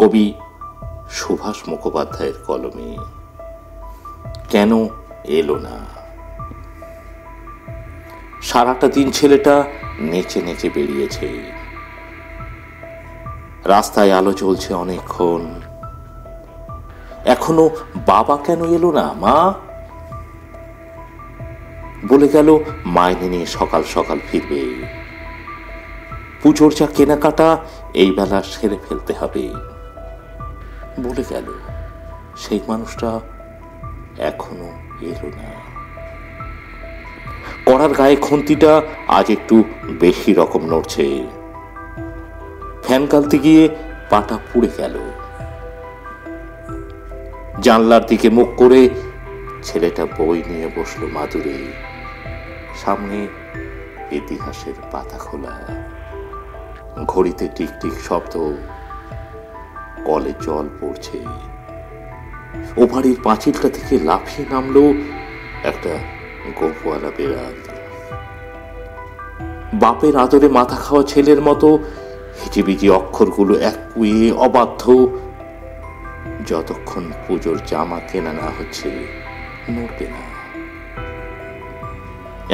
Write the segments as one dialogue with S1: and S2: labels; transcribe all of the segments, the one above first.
S1: কবি সুভাষ মুখোপাধ্যায়ের কলমে। কেন এলো না? সারাটা দিন ছেলেটা নেচে নেচে বেরিয়েছে। রাস্তায় আলো জ্বলছে অনেকক্ষণ। এখনো বাবা কেন এলো না? মা বলে গেল মাইনে নিয়ে সকাল সকাল ফিরবে। পুজোর যা কেনাকাটা এই বেলা সেরে ফেলতে হবে বলে গেল। সেই মানুষটা এখনো এলো না। কড়ার গায়ে খুন্তিটা আজ একটু বেশি রকম নড়ছে। ফ্যান গালতে গিয়ে পাটা পুড়ে গেল। জানলার দিকে মুখ করে ছেলেটা বই নিয়ে বসলো মাদুরে। সামনে ইতিহাসের পাতা খোলা, ঘড়িতে টিকটিক শব্দ, কলে জল পড়ছে। ওপারের পাঁচিলটা থেকে লাফিয়ে নামলো একটা গোপওয়ালা বেড়াল। বাপের আদরে মাথা খাওয়া ছেলের মতো হিজিবিজি অক্ষরগুলো এক কুয়ে অবাধ্য। যতক্ষণ পুজোর জামা কেনা না হচ্ছে নড়বে না।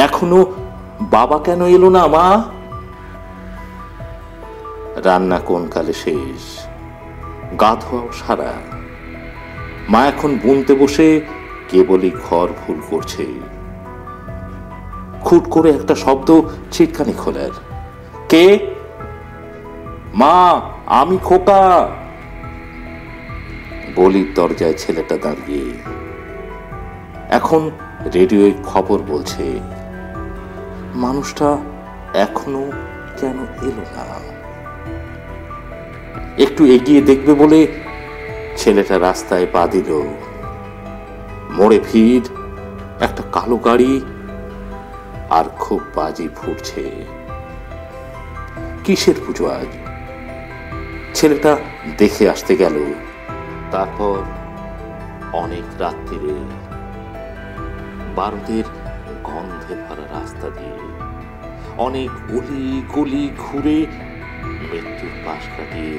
S1: এখনো বাবা কেন এলো না? মা রান্না কোন কালে শেষ, গা ধোয়াও সারা। মা এখন বুনতে বসে কেবলই ঘর ভুল করছে। খুট করে একটা শব্দ ছিটকানি খোলার। কে? মা, আমি খোকা। গলির দরজায় ছেলেটা দাঁড়িয়ে। এখন রেডিওয় খবর বলছে মানুষটা এখনো কেন এলো না। একটু এগিয়ে দেখবে বলে ছেলেটা রাস্তায় পা দিল। মোড়ে ভিড়, একটা কালো গাড়ি আর খুব বাজি ফুটছে। কিসের পুজো আজ? ছেলেটা দেখে আসতে গেল। তারপর অনেক রাত্রিরে বারুদের গন্ধে ভরা রাস্তা দিয়ে অনেক অলি গলি ঘুরে মৃত্যুর পাশ কাটিয়ে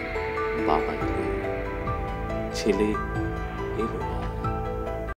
S1: বাবা এলো। ছেলে এলো।